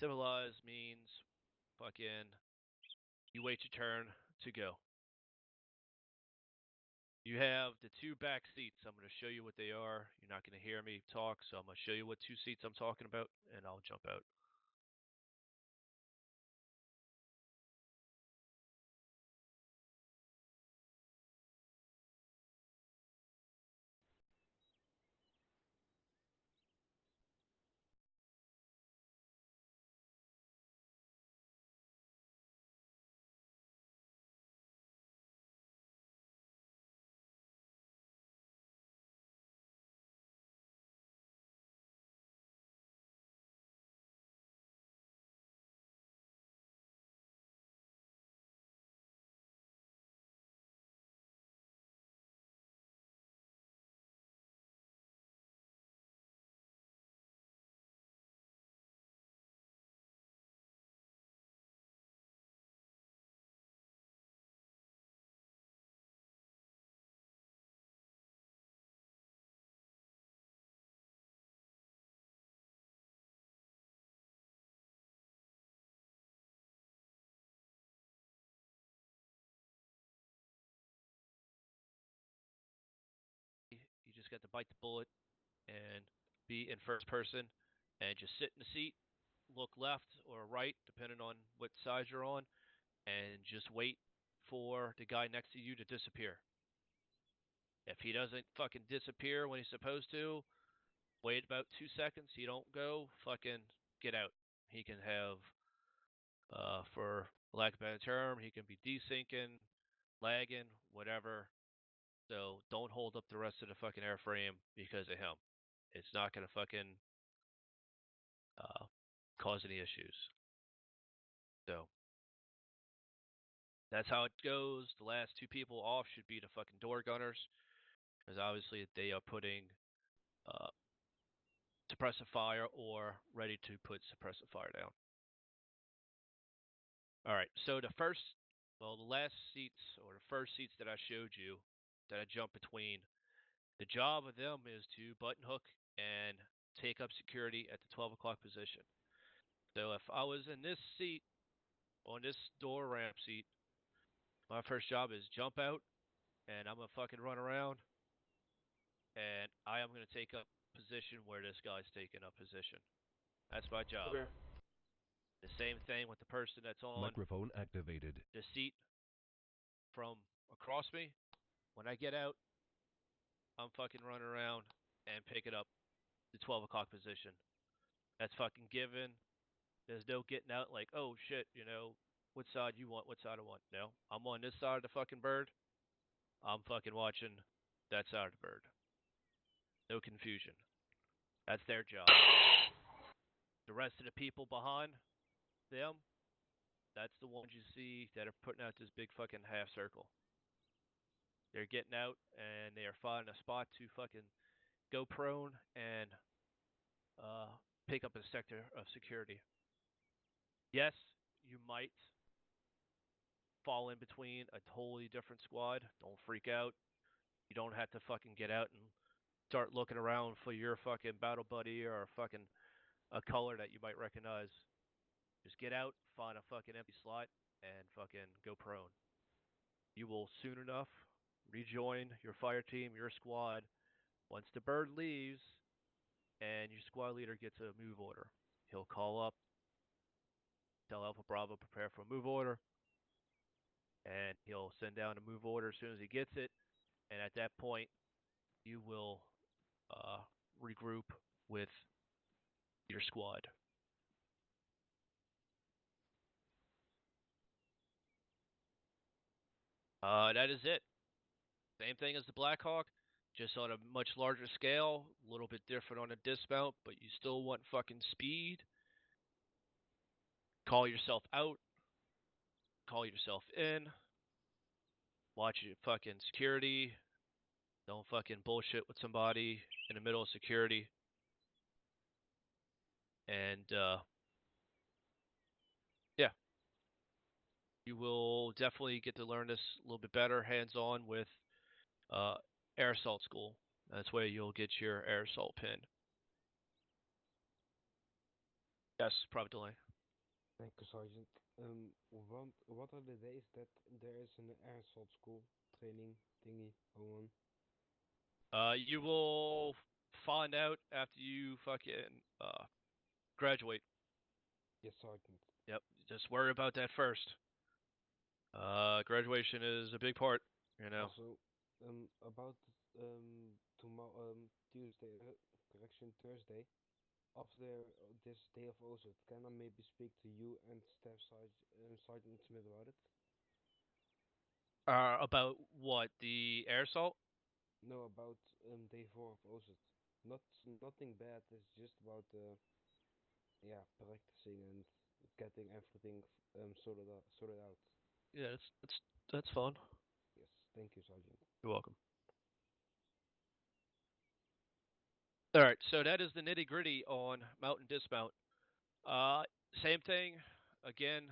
Civilize means fucking you wait your turn to go. You have the two back seats. I'm going to show you what they are. You're not going to hear me talk, so I'm going to show you what two seats I'm talking about, and I'll jump out. You just got to bite the bullet and be in first person and just sit in the seat, look left or right, depending on what side you're on, and just wait for the guy next to you to disappear. If he doesn't fucking disappear when he's supposed to, wait about 2 seconds. He don't go, fucking get out. He can have, for lack of a better term, he can be desyncing, lagging, whatever. So don't hold up the rest of the fucking airframe because of him. It's not gonna fucking uh, cause any issues. So that's how it goes. The last two people off should be the fucking door gunners, because obviously they are putting uh, suppressive fire or ready to put suppressive fire down. All right, so the last seats or the first seats that I showed you that I jumped between, the job of them is to button hook and take up security at the 12 o'clock position. So if I was in this seat, on this door ramp seat, my first job is jump out and I'm going to fucking run around and I am going to take up position where this guy's taking up position. That's my job. Okay. The same thing with the person that's on Microphone activated. the seat from across me. When I get out, I'm fucking running around and picking up the 12 o'clock position. That's fucking given. There's no getting out like, oh shit, what side you want, what side I want. No, I'm on this side of the fucking bird. I'm fucking watching that side of the bird. No confusion. That's their job. The rest of the people behind them, that's the ones you see that are putting out this big fucking half circle. They're getting out and they are finding a spot to fucking go prone and pick up a sector of security. Yes, you might fall in between a totally different squad. Don't freak out. You don't have to fucking get out and start looking around for your fucking battle buddy or a color that you might recognize. Just get out, find a fucking empty slot, and fucking go prone. You will soon enough rejoin your fire team, your squad, once the bird leaves and your squad leader gets a move order. He'll call up, tell Alpha Bravo prepare for a move order, and he'll send down a move order as soon as he gets it. And at that point, you will regroup with your squad. That is it. Same thing as the Blackhawk, just on a much larger scale, a little bit different on a dismount, but you still want fucking speed. Call yourself out, call yourself in, watch your fucking security. Don't fucking bullshit with somebody in the middle of security. And yeah, you will definitely get to learn this a little bit better hands-on with air assault school. That's where you'll get your air assault pin. Yes, private delay. Thank you, Sergeant. What are the days that there is an air assault school training thingy going on? You will find out after you fucking graduate. Yes, Sergeant. Yep. Just worry about that first. Graduation is a big part. You know. Also, about tomorrow, Tuesday, correction, Thursday. After this day of OSUT, can I maybe speak to you and Sergeant Smith about it? About what the air assault? No, about day 4 of OSUT. Not nothing bad. It's just about yeah, practicing and getting everything sorted out. Yeah, that's fun. Yes, thank you, Sergeant. You're welcome. All right, so that is the nitty gritty on mount and dismount. Uh, Same thing. Again,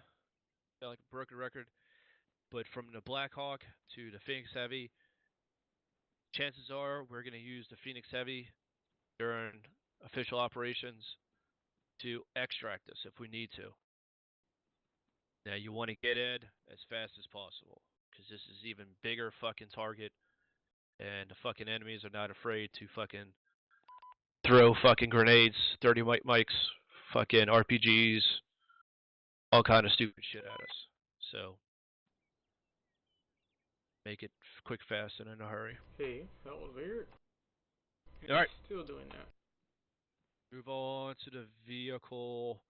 like a broken record, but from the Blackhawk to the Phoenix Heavy, chances are we're going to use the Phoenix Heavy during official operations to extract us if we need to. Now you want to get in as fast as possible because this is even bigger fucking target, and the fucking enemies are not afraid to fucking throw fucking grenades, 30 mics, fucking RPGs, all kind of stupid shit at us. So make it quick, fast, and in a hurry. Hey, that was weird. All right, Still doing that. move on to the vehicle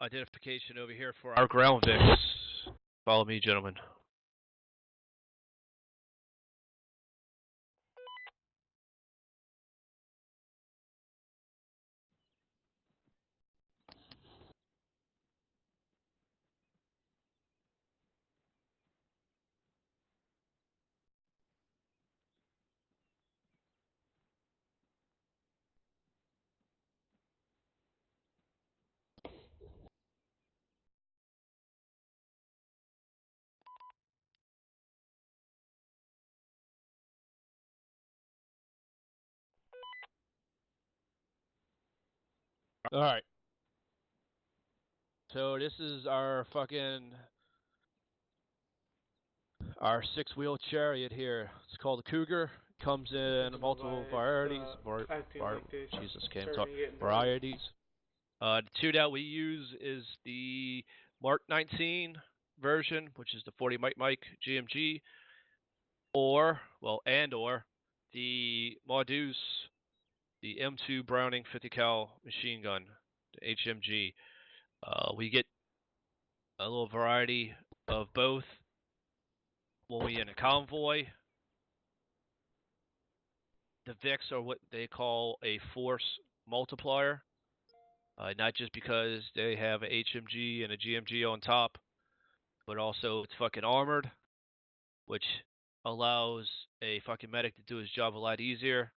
identification over here for our ground VIX. Follow me, gentlemen. All right. So this is our six-wheel chariot here. It's called a Cougar. Comes I in don't know why multiple it's varieties. acting like this. Jesus, can't talk. Starting to get nervous. Varieties. The two that we use is the Mark 19 version, which is the 40 mic GMG, or the Modus, the M2 Browning 50 cal machine gun, the HMG. We get a little variety of both when we in a convoy. The VIX are what they call a force multiplier, not just because they have a HMG and a GMG on top, but also it's fucking armored, which allows a fucking medic to do his job a lot easier.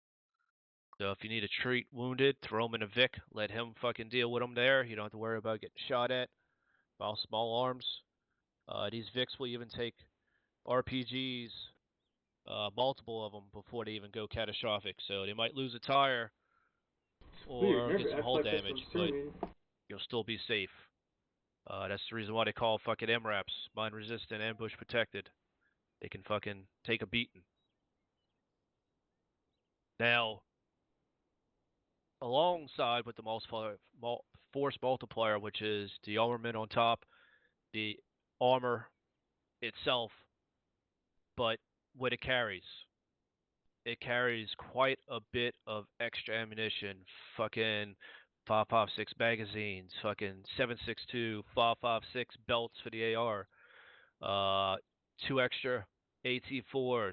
So if you need to treat wounded, throw him in a Vic, let him fucking deal with them there. You don't have to worry about getting shot at by small arms. These Vics will even take RPGs, multiple of them, before they even go catastrophic. So they might lose a tire It's weird. or get Never some acts hull like this damage, from but streaming. you'll still be safe. That's the reason why they call fucking MRAPs, mine resistant, ambush protected. They can fucking take a beating. Now, alongside with the force multiplier, which is the armament on top, the armor itself, but what it carries quite a bit of extra ammunition. Fucking 5.56 magazines, fucking 7.62, 5.56 belts for the AR, two extra AT4s,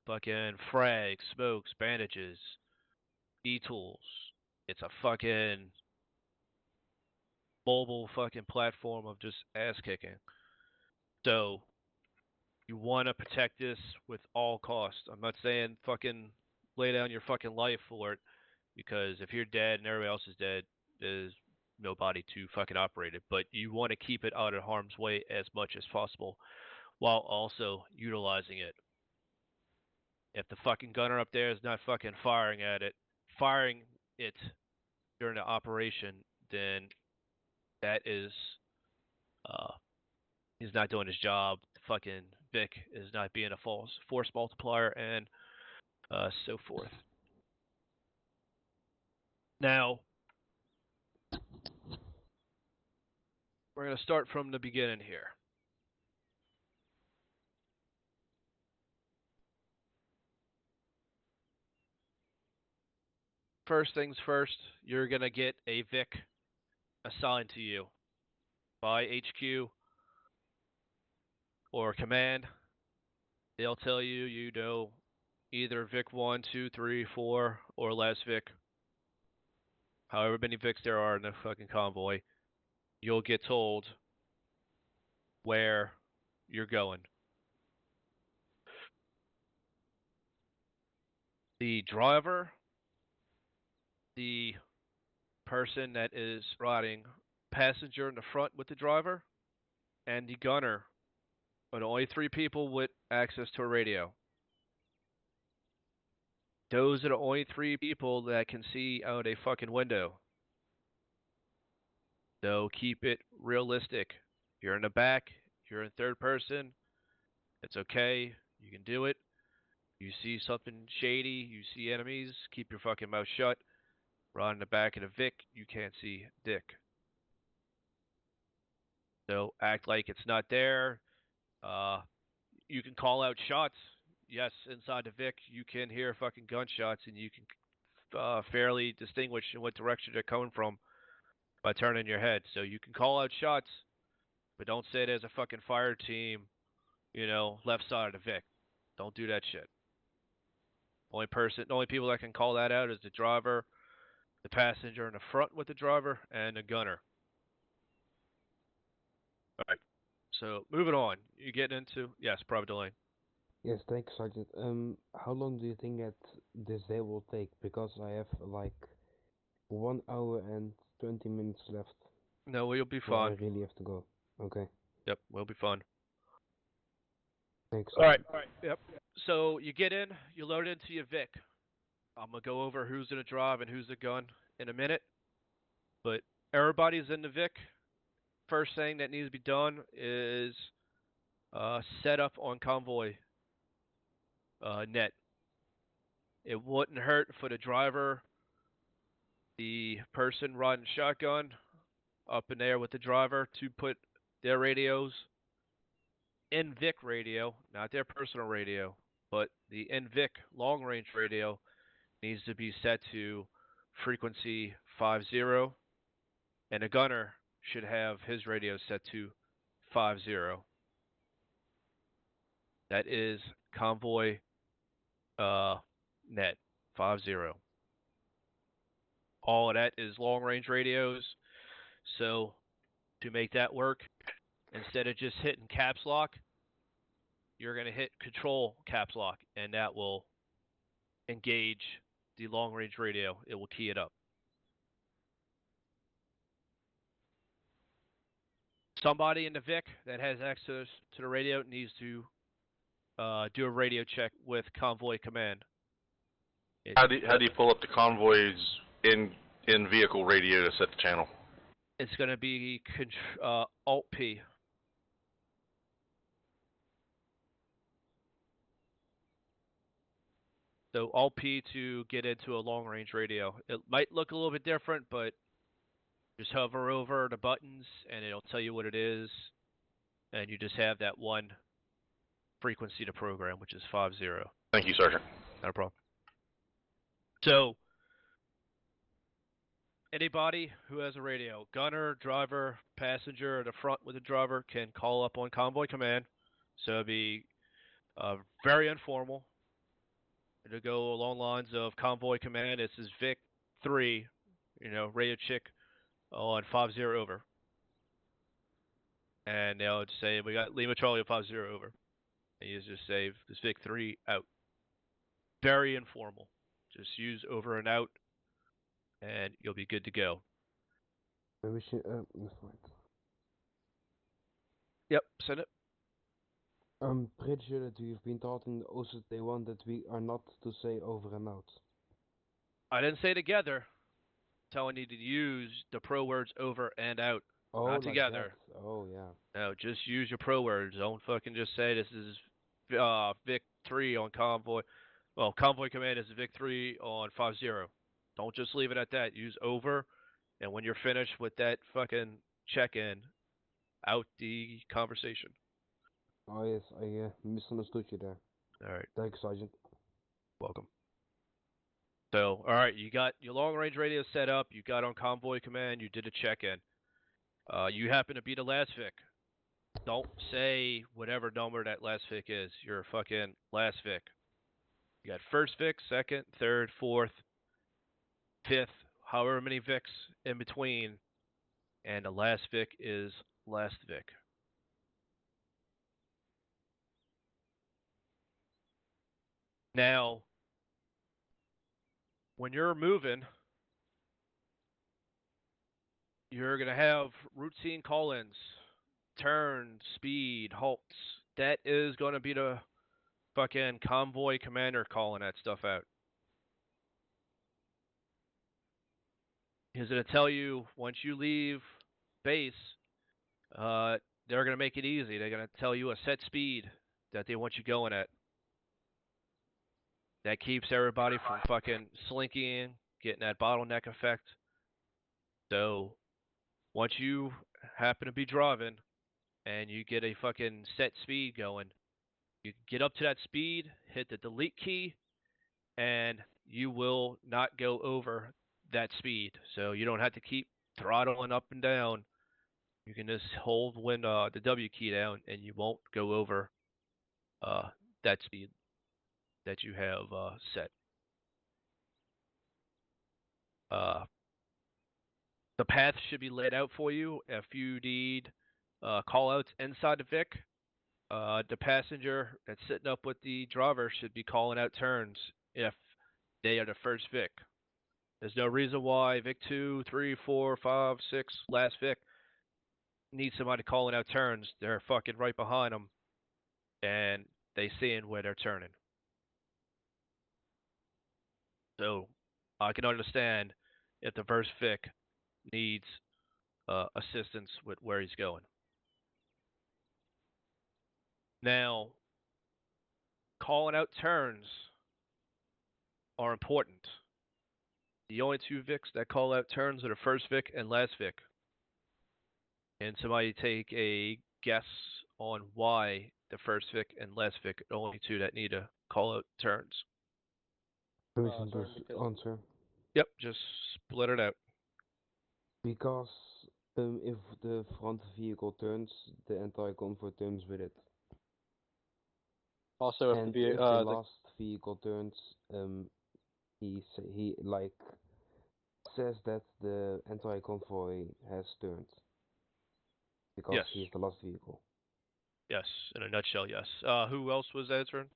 fucking frags, smokes, bandages, e-tools. It's a fucking mobile fucking platform of just ass kicking. So you want to protect this with all costs. I'm not saying fucking lay down your fucking life for it, because if you're dead and everybody else is dead, there's nobody to fucking operate it. But you want to keep it out of harm's way as much as possible while also utilizing it. If the fucking gunner up there is not fucking firing it during the operation, then that is he's not doing his job. Fucking Vic is not being a false force multiplier, and so forth. Now, we're going to start from the beginning here. First things first, you're going to get a Vic assigned to you by HQ or command. They'll tell you, you know, either Vic 1, 2, 3, 4, or less Vic. However many Vics there are in the fucking convoy, you'll get told where you're going. The driver, the person that is riding passenger in the front with the driver, and the gunner are the only three people with access to a radio. Those are the only three people that can see out a fucking window. So keep it realistic. You're in the back, you're in third person, it's okay, you can do it. You see something shady, you see enemies, keep your fucking mouth shut. Run in the back of the Vic, you can't see Dick. So act like it's not there. You can call out shots. Yes, inside the Vic, you can hear fucking gunshots, and you can fairly distinguish in what direction they're coming from by turning your head. So you can call out shots, but don't say there's a fucking fire team, left side of the Vic. Don't do that shit. The only people that can call that out is the driver, the passenger in the front with the driver, and the gunner. All right. So moving on, you get into Private Delane. Yes, thanks, Sergeant. How long do you think that this day will take? Because I have like 1 hour and 20 minutes left. No, we'll be So I fine. really have to go. Okay. Yep, we'll be fine. Thanks. All right. Yep. So you get in, you load into your Vic. I'm gonna go over who's gonna drive and who's the gun in a minute. But everybody's in the Vic. First thing that needs to be done is set up on convoy net. It wouldn't hurt for the driver, the person riding shotgun, up in there with the driver to put their radios in Vic radio, not their personal radio, but the NVIC long range radio needs to be set to frequency 50, and a gunner should have his radio set to 50. That is convoy net 50. All of that is long range radios. So to make that work, instead of just hitting caps lock, you're going to hit control caps lock, and that will engage the long range radio. It will key it up. Somebody in the Vic that has access to the radio needs to do a radio check with convoy command. How do you pull up the convoy's in vehicle radio to set the channel? It's going to be Alt P. So Alt P to get into a long range radio. It might look a little bit different, but just hover over the buttons and it'll tell you what it is, and you just have that one frequency to program, which is 50. Thank you, Sergeant. Not a problem. So anybody who has a radio, gunner, driver, passenger, the front with the driver, can call up on convoy command. So it'll be very informal. It'll go along lines of convoy command. This is Vic 3, radio chick on 50 over. And they'll say, we got Lima Charlie on 50 over. And you just say, this Vic 3 out. Very informal. Just use over and out, and you'll be good to go. Maybe she, that's right. Yep, send it. I'm pretty sure that we've been taught in the OSUT Day 1 that we are not to say over and out. I didn't say together. telling you to use the pro words over and out, Oh, not like together. that. Oh, yeah. No, just use your pro words. Don't fucking just say this is Vic 3 on convoy. Well, convoy command is Vic 3 on 50. Don't just leave it at that. Use over, and when you're finished with that fucking check-in, out the conversation. Oh, yes, I misunderstood you there. All right, Thank you, Sergeant. welcome. So, all right, you got your long-range radio set up. You got on convoy command. You did a check-in. You happen to be the last Vic. Don't say whatever number that last Vic is. You're fucking last Vic. You got first Vic, second, third, fourth, fifth, however many Vics in between, and the last Vic is last Vic. Now, when you're moving, you're going to have routine call-ins, turns, speed, halts. That is going to be the fucking convoy commander calling that stuff out. He's going to tell you once you leave base, they're going to make it easy. They're going to tell you a set speed that they want you going at. That keeps everybody from fucking slinking, getting that bottleneck effect. So once you happen to be driving and you get a fucking set speed going, you get up to that speed, hit the delete key, and you will not go over that speed. So you don't have to keep throttling up and down. You can just hold the W key down, and you won't go over that speed that you have set. The path should be laid out for you if you need callouts inside the Vic. The passenger that's sitting up with the driver should be calling out turns if they are the first Vic. There's no reason why Vic 2, 3, 4, 5, 6, last Vic needs somebody calling out turns. They're fucking right behind them, and they seeing where they're turning. So I can understand if the first Vic needs assistance with where he's going. Now, calling out turns are important. The only two Vics that call out turns are the first Vic and last Vic. And somebody take a guess on why the first Vic and last Vic are the only two that need to call out turns. Permission Sorry, to because answer. Yep, just split it out. Because if the front vehicle turns, the entire convoy turns with it. also And if the if the the last vehicle turns, he like says that the entire convoy has turned because Yes. he is the last vehicle. Yes, in a nutshell, yes. Who else was answering?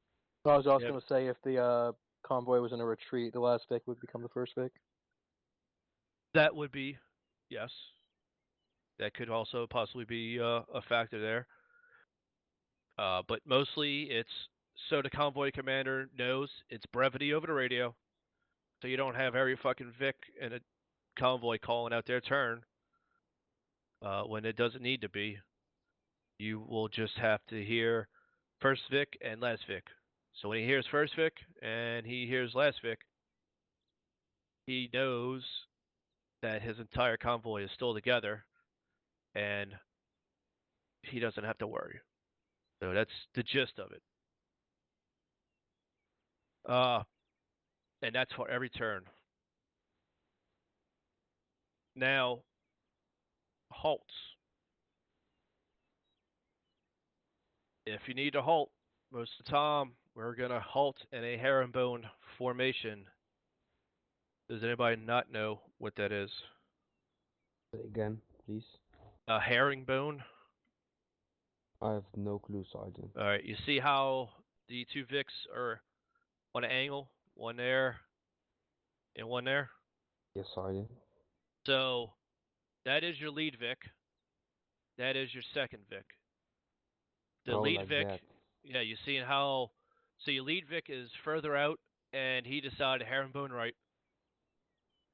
I was also Yep. going to say if the convoy was in a retreat, the last Vic would become the first Vic. That would be, yes. That could also possibly be a factor there. But mostly it's so the convoy commander knows it's brevity over the radio. So you don't have every fucking Vic in a convoy calling out their turn when it doesn't need to be. You will just have to hear first Vic and last Vic. So when he hears first Vic and he hears last Vic, he knows that his entire convoy is still together and he doesn't have to worry. So that's the gist of it. And that's for every turn. Now, halts. If you need to halt, most of the time we're going to halt in a herringbone formation. Does anybody not know what that is? Say again, please. A herringbone? I have no clue, Sergeant. All right, you see how the two Vics are on an angle? One there and one there? Yes, Sergeant. So that is your lead Vic. That is your second Vic. The Oh, lead like Vic, that. yeah, you see how, so your lead Vic is further out and he decided herringbone right.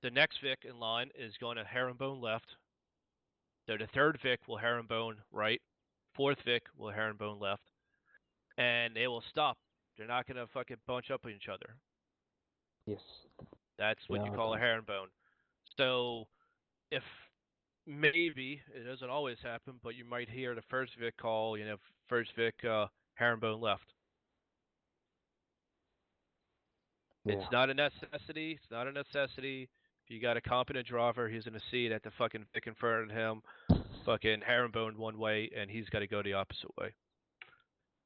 The next Vic in line is going to herringbone left. So the third Vic will herringbone right. Fourth Vic will herringbone left. And they will stop. They're not going to fucking bunch up on each other. Yes. That's what you call a herringbone. So if maybe, it doesn't always happen, but you might hear the first Vic call, first Vic herringbone left. Yeah. It's not a necessity. It's not a necessity. If you got a competent driver, he's going to see that the fucking Vic in front of him fucking herringboned one way, and he's got to go the opposite way.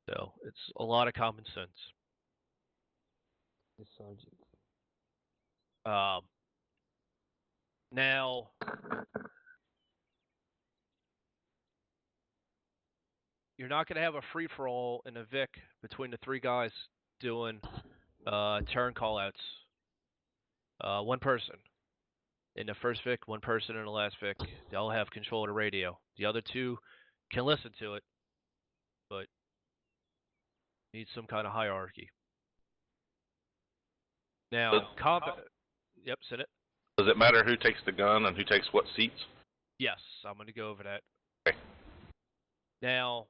So it's a lot of common sense. Yes, Sergeant. Now, you're not going to have a free-for-all in a Vic between the three guys doing turn call-outs. One person. In the first Vic, one person in the last Vic. They all have control of the radio. The other two can listen to it, but need some kind of hierarchy. Now, combat. Yep, send it. Does it matter who takes the gun and who takes what seats? Yes, I'm going to go over that. Okay. Now,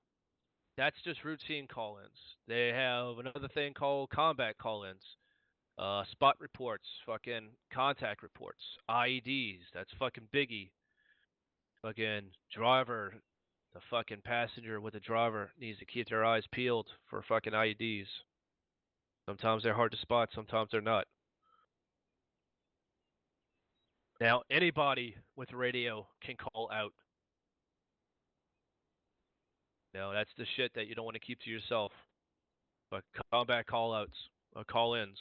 that's just routine call-ins. They have another thing called combat call-ins. Spot reports, fucking contact reports, IEDs, that's fucking biggie. Fucking driver, the fucking passenger with the driver needs to keep their eyes peeled for fucking IEDs. Sometimes they're hard to spot, sometimes they're not. Now, anybody with a radio can call out. Now, that's the shit that you don't want to keep to yourself. But combat call-outs, call-ins.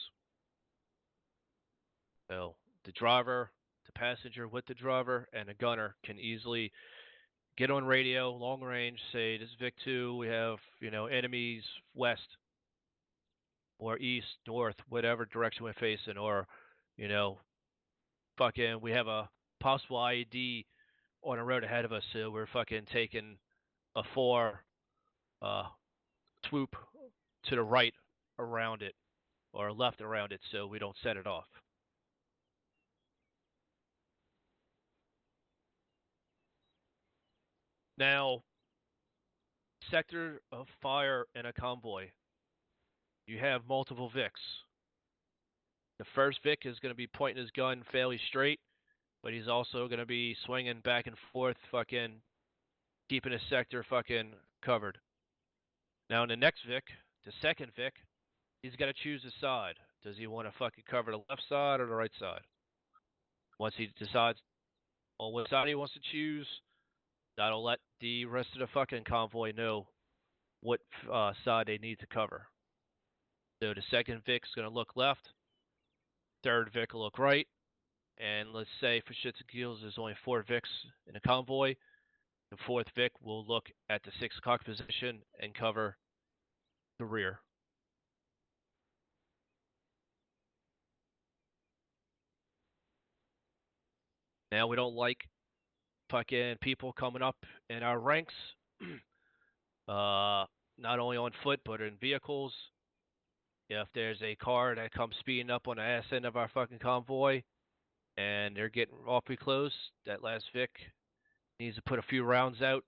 So, the driver, the passenger with the driver, and a gunner can easily get on radio, long range, say, this is Vic 2, we have, enemies west or east, north, whatever direction we're facing, or, fucking, we have a possible IED on a road ahead of us, so we're fucking taking a 4 swoop to the right around it, or left around it, so we don't set it off. Now, sector of fire in a convoy. You have multiple Vics. The first Vic is going to be pointing his gun fairly straight, but he's also going to be swinging back and forth, fucking keeping his sector fucking covered. Now in the next Vic, the second Vic, he's got to choose his side. Does he want to fucking cover the left side or the right side? Once he decides on what side he wants to choose, that'll let the rest of the fucking convoy know what side they need to cover. So the second Vic's going to look left, third Vic will look right, and let's say for shits and giggles there's only 4 Vics in a convoy. The fourth Vic will look at the 6 o'clock position and cover the rear. Now we don't like fucking people coming up in our ranks, not only on foot but in vehicles. If there's a car that comes speeding up on the ass end of our fucking convoy and they're getting awfully close, that last Vic needs to put a few rounds out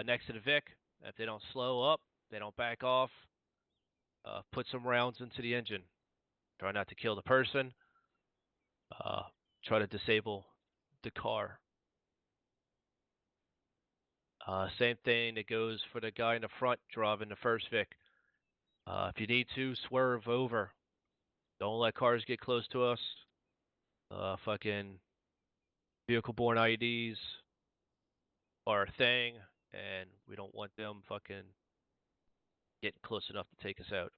next to the Vic. If they don't slow up, they don't back off, put some rounds into the engine. Try not to kill the person. Try to disable the car. Same thing that goes for the guy in the front driving the first Vic. If you need to, swerve over. Don't let cars get close to us. Fucking vehicle-borne IEDs are a thing, and we don't want them fucking getting close enough to take us out.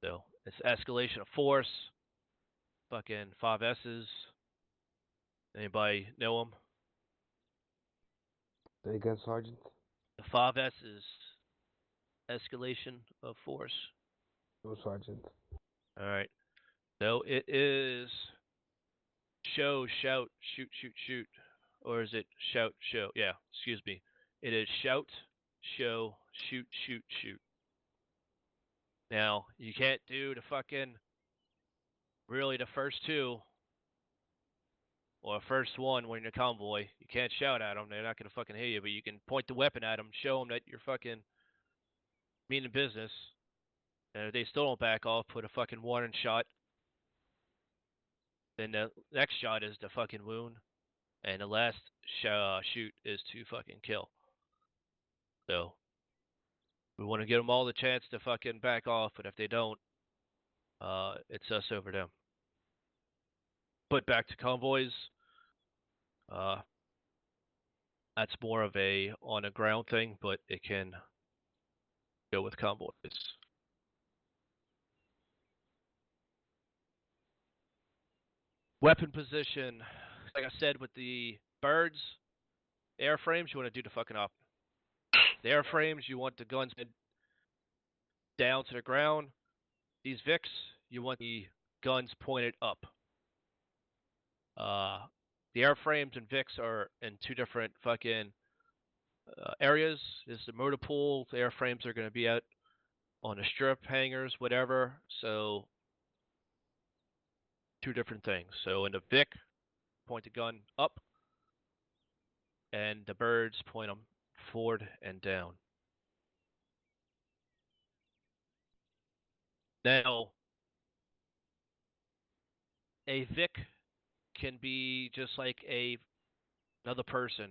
So, it's escalation of force. Fucking 5 S's. Anybody know them? Say again, Sergeant. The 5 S's. Escalation of force. No, Sergeant. Alright. So it is show, shout, shoot, shoot, shoot. Or is it shout, show? Yeah, excuse me. It is shout, show, shoot, shoot, shoot. Now, you can't do the fucking really the first two or first one when you're in a convoy, you can't shout at them. They're not gonna fucking hear you, but you can point the weapon at them, show them that you're fucking meaning business. And if they still don't back off, put a fucking warning shot. Then the next shot is the fucking wound, and the last shoot is to fucking kill. So we want to give them all the chance to fucking back off, but if they don't, it's us over them. But back to convoys, that's more of a on the ground thing, but it can go with convoys. Weapon position, like I said, with the birds, airframes, you want to do the fucking up. The airframes, you want the guns down to the ground. These Vics, you want the guns pointed up. The airframes and Vics are in two different fucking areas. This is the motor pool. The airframes are going to be out on the strip, hangars, whatever. So two different things. So in the Vic, point the gun up, and the birds point them forward and down. Now, a Vic can be just like another person.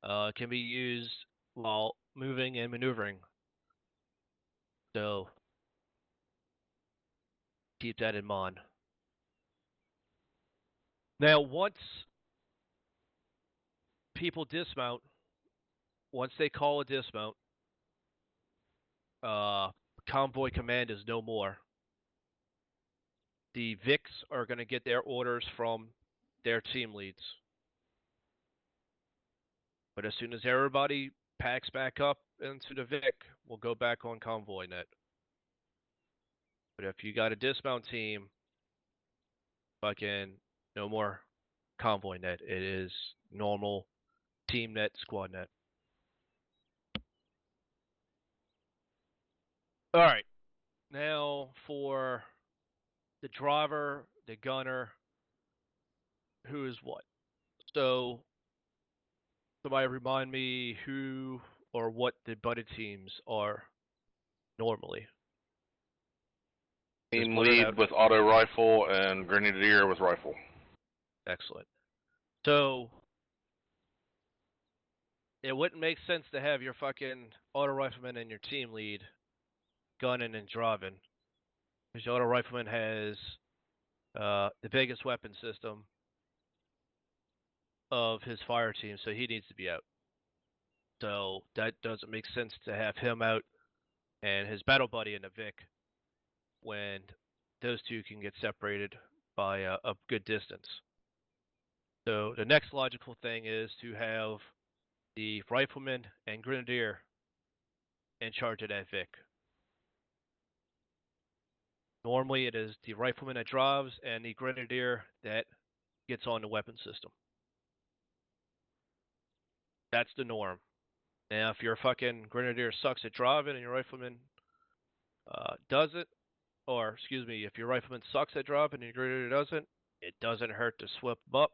It can be used while moving and maneuvering. So keep that in mind. Now, once people dismount, once they call a dismount, convoy command is no more. The Vics are going to get their orders from their team leads. But as soon as everybody packs back up into the Vic, we'll go back on convoy net. But if you got a dismount team, fucking no more convoy net. It is normal team net, squad net. All right. Now for the driver, the gunner, who is what? So somebody remind me who or what the buddy teams are normally. Team lead with auto rifle and grenadier with rifle. Excellent. So it wouldn't make sense to have your fucking auto rifleman and your team lead gunning and driving, because your auto rifleman has the biggest weapon system of his fire team, so he needs to be out. So that doesn't make sense to have him out and his battle buddy in the Vic when those two can get separated by a good distance. So the next logical thing is to have the rifleman and grenadier in charge of that Vic. Normally it is the rifleman that drives and the grenadier that gets on the weapon system. That's the norm. Now, if your fucking grenadier sucks at driving and your rifleman doesn't, or excuse me, if your rifleman sucks at driving and your grenadier doesn't, it doesn't hurt to swap them up.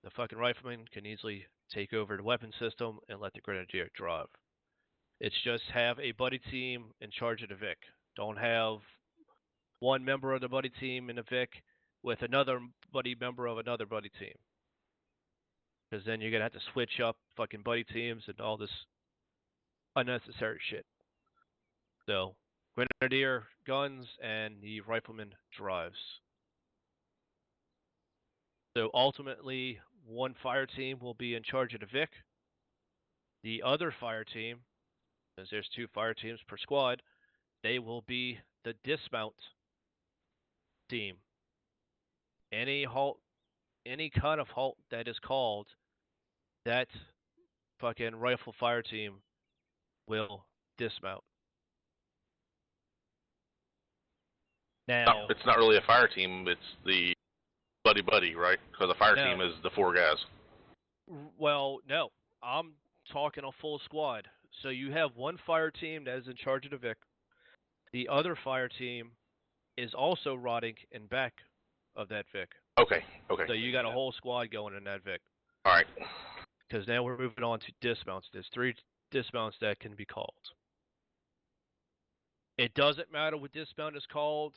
The fucking rifleman can easily take over the weapon system and let the grenadier drive. It's just have a buddy team in charge of the Vic. Don't have one member of the buddy team in the Vic with another buddy member of another buddy team. Because then you're going to have to switch up fucking buddy teams and all this unnecessary shit. So, grenadier guns and the rifleman drives. So ultimately, one fire team will be in charge of the Vic. The other fire team, because there's two fire teams per squad, they will be the dismount team. Any halt, any kind of halt that is called, that fucking rifle fire team will dismount. Now, It's not really a fire team, it's the buddy, right? Because the fire team is the four guys. Well, no. I'm talking a full squad. So you have one fire team that is in charge of the Vic. The other fire team is also rotting in back of that Vic. Okay. Okay. So you got a whole squad going in that Vic. All right. Because now we're moving on to dismounts. There's 3 dismounts that can be called. It doesn't matter what dismount is called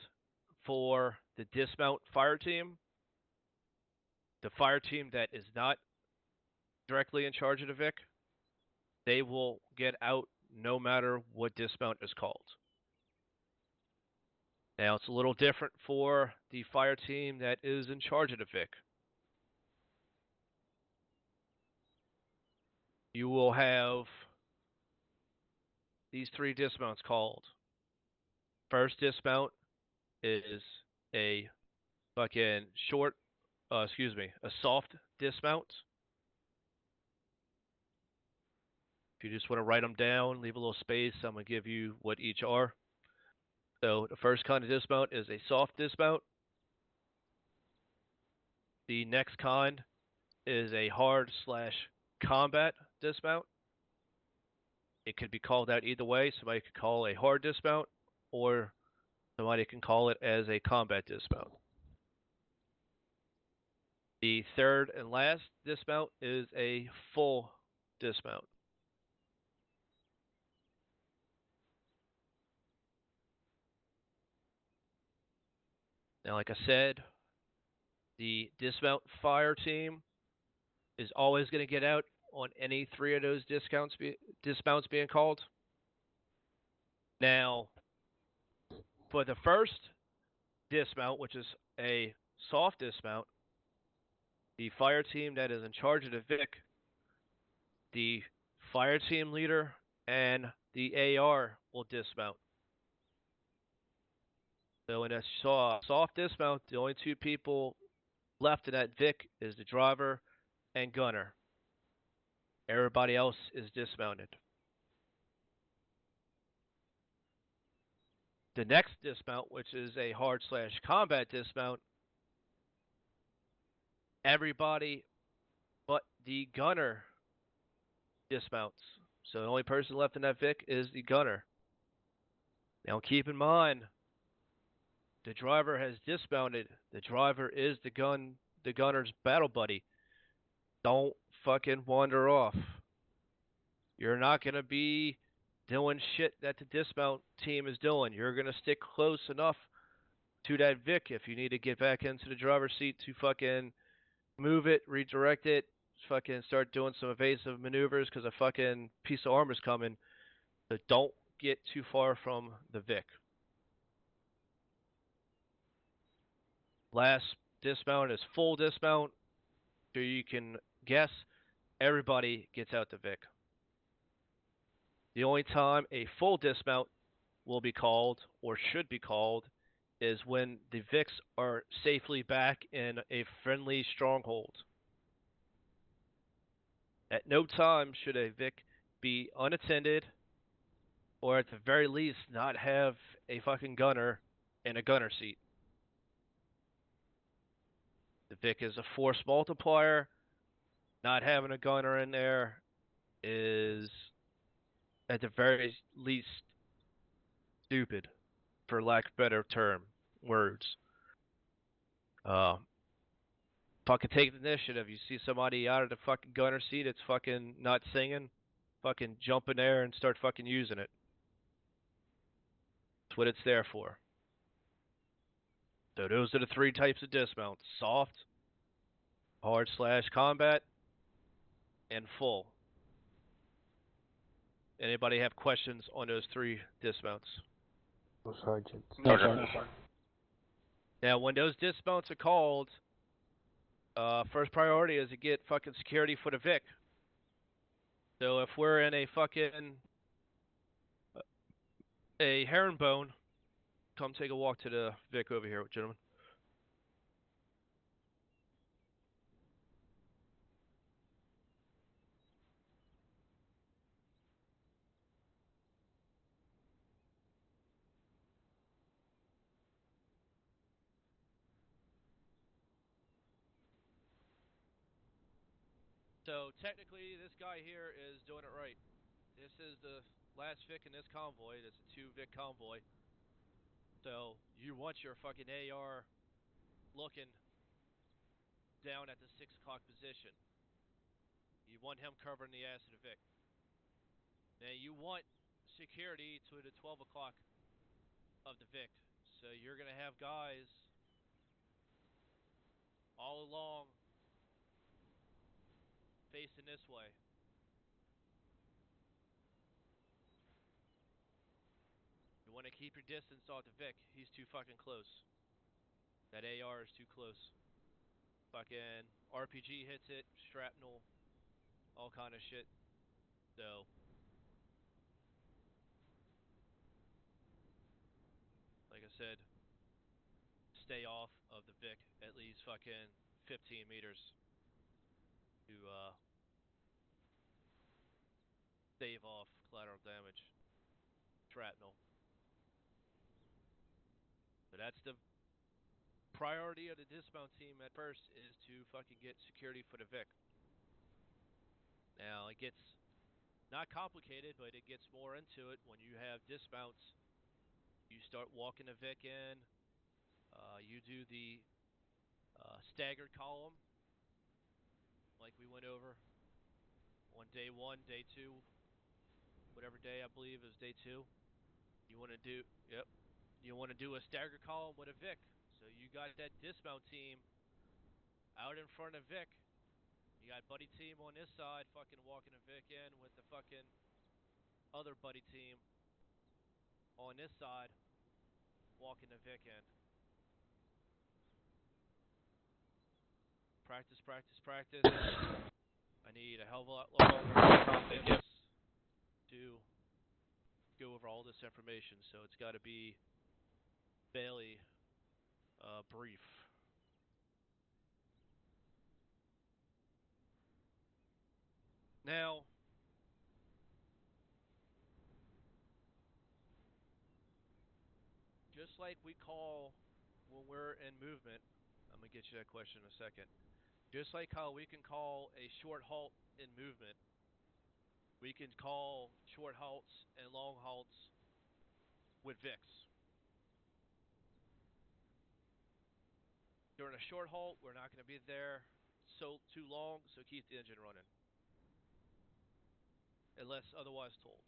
for the dismount fire team. The fire team that is not directly in charge of the Vic, they will get out no matter what dismount is called. Now, it's a little different for the fire team that is in charge of the Vic. You will have these 3 dismounts called. First dismount is a fucking a soft dismount. If you just want to write them down, leave a little space, I'm going to give you what each are. So the first kind of dismount is a soft dismount. The next kind is a hard/combat dismount. It could be called out either way. Somebody could call a hard dismount, or somebody can call it as a combat dismount. The third and last dismount is a full dismount. Now, like I said, the dismount fire team is always going to get out on any 3 of those dismounts being called. Now, for the first dismount, which is a soft dismount, the fire team that is in charge of the Vic, the fire team leader, and the AR will dismount. So in a soft dismount, the only 2 people left in that Vic is the driver and gunner. Everybody else is dismounted. The next dismount, which is a hard/combat dismount, everybody but the gunner dismounts. So the only person left in that Vic is the gunner. Now keep in mind, the driver has dismounted. The driver is the gunner's battle buddy. Don't fucking wander off. You're not going to be doing shit that the dismount team is doing. You're going to stick close enough to that Vic if you need to get back into the driver's seat to fucking move it, redirect it, fucking start doing some evasive maneuvers because a fucking piece of armor's coming. But don't get too far from the Vic. Last dismount is full dismount. So you can guess everybody gets out the Vic. The only time a full dismount will be called, or should be called, is when the Vics are safely back in a friendly stronghold. At no time should a Vic be unattended, or at the very least not have a fucking gunner in a gunner seat. The Vic is a force multiplier. Not having a gunner in there is, at the very least, stupid, for lack of better words. Fucking take the initiative. You see somebody out of the fucking gunner seat, it's fucking not singing, fucking jump in there and start fucking using it. That's what it's there for. So those are the 3 types of dismounts: soft, hard/combat, and full. Anybody have questions on those 3 dismounts? No, Sergeant. No, Sergeant. Sergeant. Now, when those dismounts are called, first priority is to get fucking security for the Vic. So if we're in a fucking a herringbone, come take a walk to the Vic over here, gentlemen. So technically, this guy here is doing it right. This is the last Vic in this convoy. It's a 2 Vic convoy. So you want your fucking AR looking down at the 6 o'clock position. You want him covering the ass of the Vic. Now you want security to the 12 o'clock of the Vic. So you're going to have guys all along facing this way. You want to keep your distance off the Vic. He's too fucking close. That AR is too close. Fucking RPG hits it, shrapnel, all kind of shit. So, like I said, stay off of the Vic at least fucking 15 meters to stave off collateral damage, shrapnel. So that's the priority of the dismount team at first, is to fucking get security for the Vic. Now, it gets not complicated, but it gets more into it when you have dismounts. You start walking the Vic in. You do the staggered column, like we went over on day 1, day 2, whatever day I believe is day 2. You want to do, yep, you want to do a staggered column with a Vic. So you got that dismount team out in front of Vic. You got buddy team on this side fucking walking a Vic in with the fucking other buddy team on this side walking the Vic in. Practice, practice, practice. I need a hell of a lot longer to go over all this information, so it's got to be fairly brief. Now, just like we call when we're in movement, I'm going to get you that question in a second. Just like how we can call a short halt in movement, we can call short halts and long halts with VIX. During a short halt, we're not going to be there too long, so keep the engine running, unless otherwise told.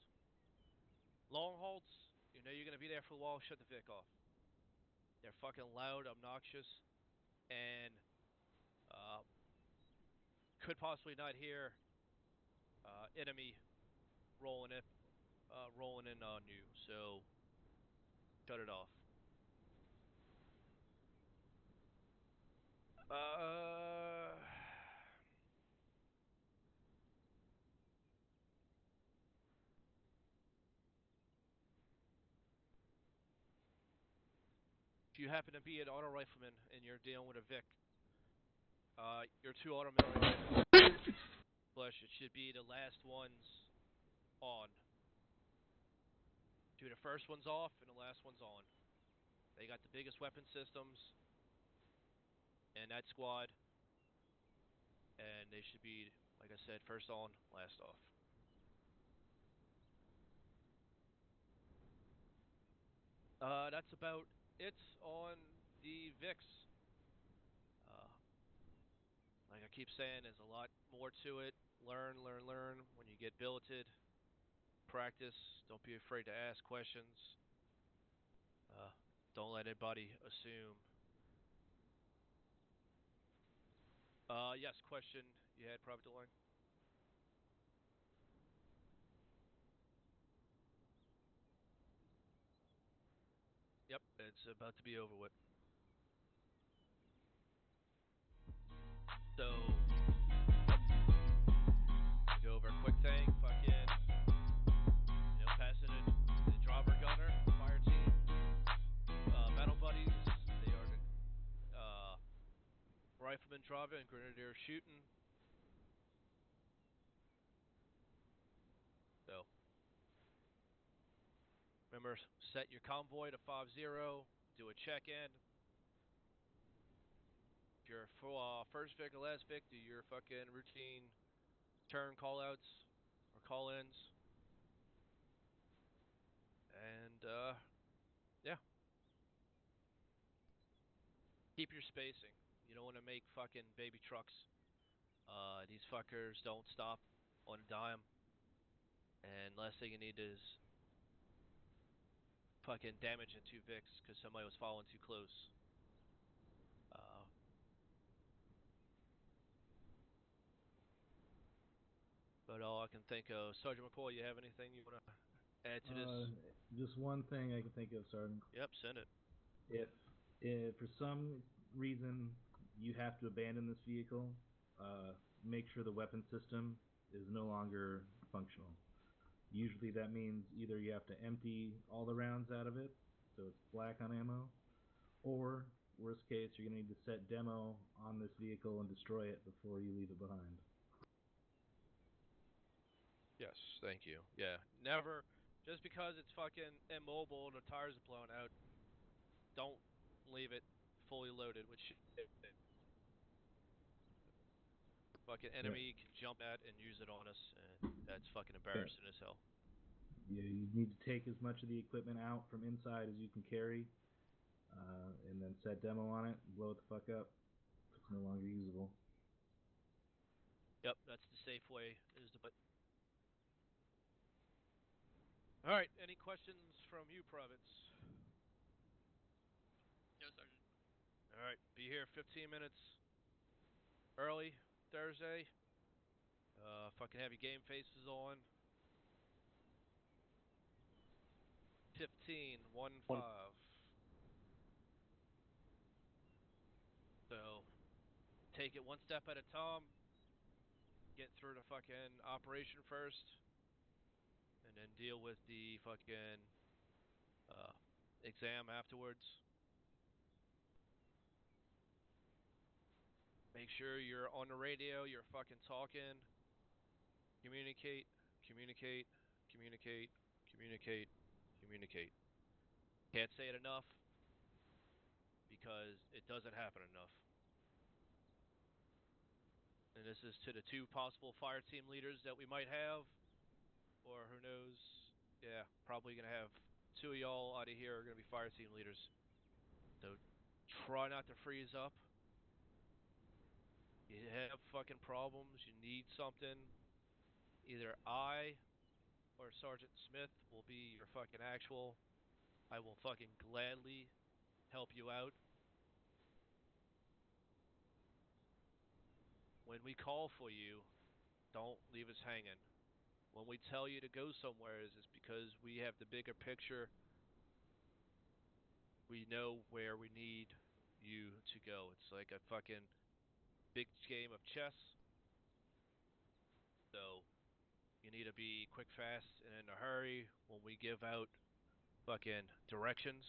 Long halts, you know you're going to be there for a while, shut the VIC off. They're fucking loud, obnoxious, and could possibly not hear enemy rolling in on you, so shut it off. If you happen to be an auto rifleman and you're dealing with a Vic, your 2 automatic flush, it should be the last ones on. The first one's off and the last one's on. They got the biggest weapon systems in that squad, and they should be, like I said, first on, last off. That's about it on the VIX. Like I keep saying, there's a lot more to it. Learn, learn, learn. When you get billeted, practice. Don't be afraid to ask questions. Don't let anybody assume. Yes, question you had, Private DeLong? Yep, it's about to be over with. So, go over a quick thing. Fucking, passing it to the driver gunner, fire team, battle buddies. They are the rifleman driver and grenadier shooting. So, remember, set your convoy to 5-0. Do a check-in. If you're first Vic or last Vic, do your fucking routine turn call-outs or call-ins. And, yeah. keep your spacing. You don't want to make fucking baby trucks. These fuckers don't stop on a dime. And last thing you need is fucking damage in 2 Vicks because somebody was following too close. Uh, but all I can think of, Sergeant McCoy, you have anything you want to add to this? Just one thing I can think of, Sergeant. Yep, send it. If for some reason you have to abandon this vehicle, make sure the weapon system is no longer functional. Usually that means either you have to empty all the rounds out of it, so it's black on ammo, or worst case, you're going to need to set demo on this vehicle and destroy it before you leave it behind. Yes, thank you. Yeah, never, just because it's fucking immobile and the tires are blown out, don't leave it fully loaded with shit. Fucking enemy can jump at and use it on us, and that's fucking embarrassing as hell. Yeah, you need to take as much of the equipment out from inside as you can carry, and then set demo on it, blow it the fuck up if it's no longer usable. Yep, that's the safe way. All right, any questions from you, privates? No, Sergeant. All right, be here 15 minutes early Thursday. Fucking have your game faces on. 15, 1-5. So, take it one step at a time. Get through the fucking operation first. And then deal with the fucking exam afterwards. Make sure you're on the radio, you're fucking talking. Communicate, communicate, communicate, communicate, communicate. Can't say it enough because it doesn't happen enough. And this is to the 2 possible fire team leaders that we might have, or who knows, yeah, probably going to have 2 of y'all out of here are going to be fire team leaders. So try not to freeze up. You have fucking problems, you need something, either I or Sergeant Smith will be your fucking actual. I will fucking gladly help you out. When we call for you, don't leave us hanging. When we tell you to go somewhere, it's because we have the bigger picture. We know where we need you to go. It's like a fucking big game of chess. So you need to be quick, fast, and in a hurry when we give out fucking directions.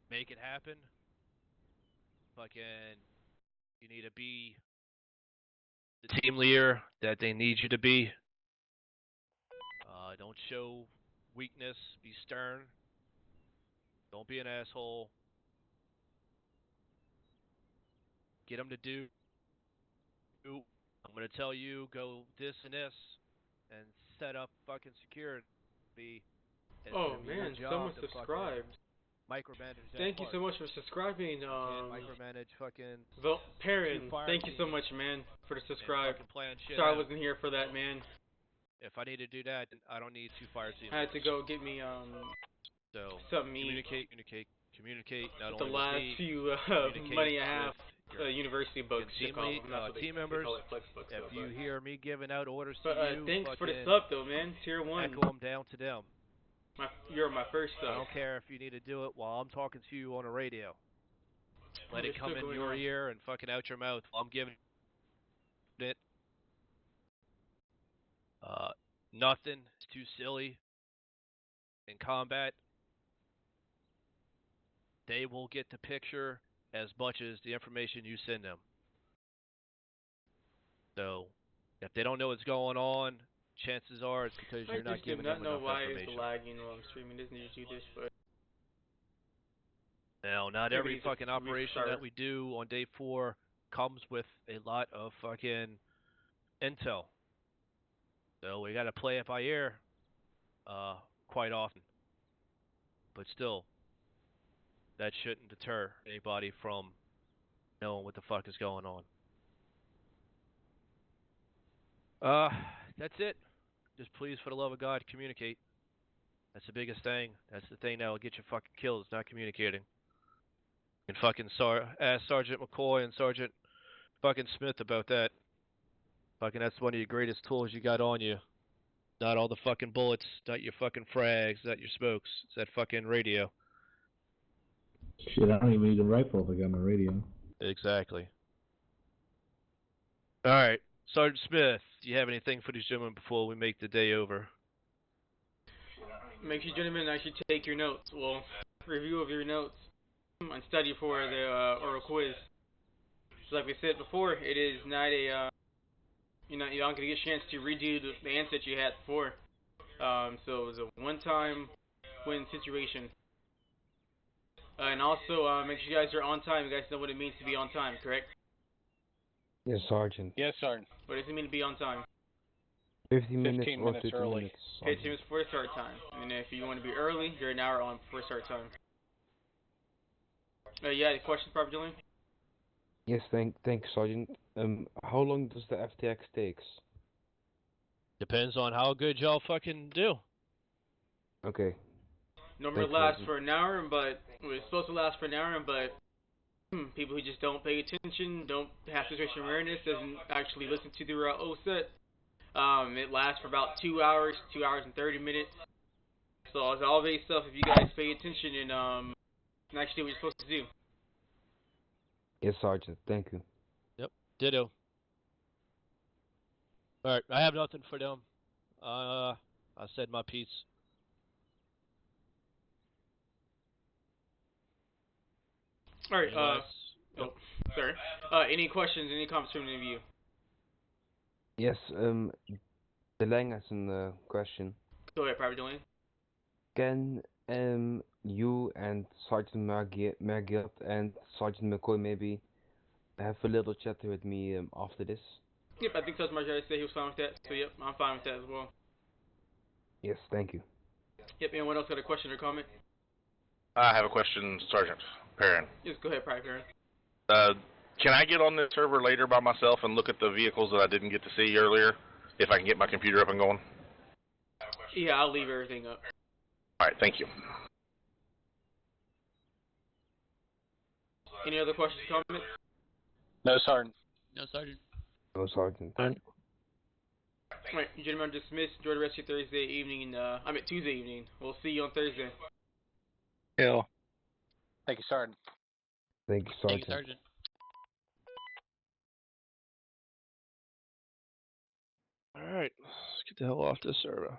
Make it happen. Fucking, you need to be the team leader that they need you to be. Don't show weakness. Be stern. Don't be an asshole. Get them to do. I'm going to tell you, go this and this, and set up fucking security. Oh man, someone subscribed. Micromanage that Thank you part. so much for subscribing. Micromanage fucking. Perrin, thank you so much, man, for the subscribe. Sorry, I wasn't here for that, man. If I need to do that, I don't need 2 fire teams. I had to go get me so something communicate. Not the only last with me, few money and a half university books. Team members. If you hear me giving out orders to you, thanks for the sub though, man. Tier 1. Echo them down to them. You're my first sub. I don't care if you need to do it while I'm talking to you on the radio. Let it come in your ear and fucking out your mouth while I'm giving it. Nothing is too silly in combat. They will get the picture as much as the information you send them. So, if they don't know what's going on, chances are it's because you're not giving them enough information. I just do not know why it's lagging while I'm streaming. It doesn't usually do this, but... Now, not every fucking operation that we do on day 4 comes with a lot of fucking intel. So we gotta play it by ear, quite often. But still, that shouldn't deter anybody from knowing what the fuck is going on. That's it. Just please, for the love of God, communicate. That's the biggest thing. That's the thing that will get you fucking killed, is not communicating. And fucking ask Sergeant McCoy and Sergeant fucking Smith about that. Fucking that's one of your greatest tools you got on you. Not all the fucking bullets, not your fucking frags, not your smokes. It's that fucking radio. Shit, I don't even need a rifle if I got my radio. Exactly. Alright, Sergeant Smith, do you have anything for these gentlemen before we make the day over? Make sure gentlemen actually take your notes. Well, review of your notes and study for the oral quiz. So like we said before, it is not a you're not gonna get a chance to redo the answer that you had before. So it was a one-time win situation. And also make sure you guys are on time. You guys know what it means to be on time, correct? Yes, Sergeant. Yes, Sergeant. What does it mean to be on time? 15 minutes 15 or minutes 50 early. minutes. 15 minutes before start time. And if you want to be early, you're an hour on before start time. Yeah, the questions, Private Julian? Yes, thank you, Sergeant. How long does the FTX takes? Depends on how good y'all fucking do. Okay. Normally Thanks, lasts Sergeant. for an hour, but it's supposed to last for an hour, but people who just don't pay attention, don't have situation awareness, doesn't actually listen to their OSUT. It lasts for about 2 hours, 2 hours and 30 minutes. So it's all based stuff if you guys pay attention and actually do what you're supposed to do. Yes, Sergeant. Thank you. Yep, ditto. Alright, I have nothing for them. I said my piece. Alright, Anyways, oh, sorry. Any questions, any comments from any of you? Yes, the Lang has a question. Go ahead, Private Julian. Can you and Sergeant Margiot and Sergeant McCoy maybe have a little chat with me after this? Yep, I think Sergeant Marjorie said he was fine with that, so yep, I'm fine with that as well. Yes, thank you. Yep, anyone else got a question or comment? I have a question, Sergeant Perrin. Yes, go ahead, Private Perrin. Can I get on this server later by myself and look at the vehicles that I didn't get to see earlier, if I can get my computer up and going? Yeah, I'll leave everything up. Alright, thank you. Any other questions or comments? No, Sergeant. no, Sergeant. No, Sergeant. Alright, you gentlemen are dismissed. Enjoy the rest of your Thursday evening, Tuesday evening. We'll see you on Thursday. Yeah. Thank you, Sergeant. Thank you, Sergeant. Sergeant. Alright, let's get the hell off this server.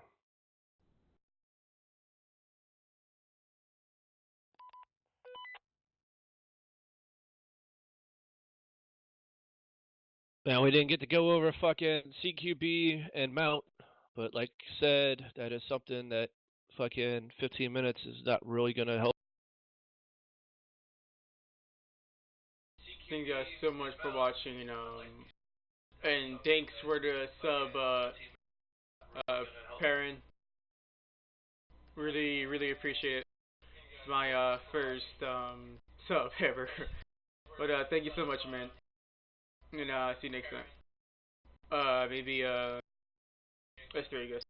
Now, we didn't get to go over fucking CQB and mount, but like I said, that is something that fucking 15 minutes is not really going to help. Thank you guys so much for watching, and thanks for the sub, Perrin. Really, really appreciate it. It's my, first, sub ever. But, thank you so much, man. And, see you next time. Maybe, let's do it, guys.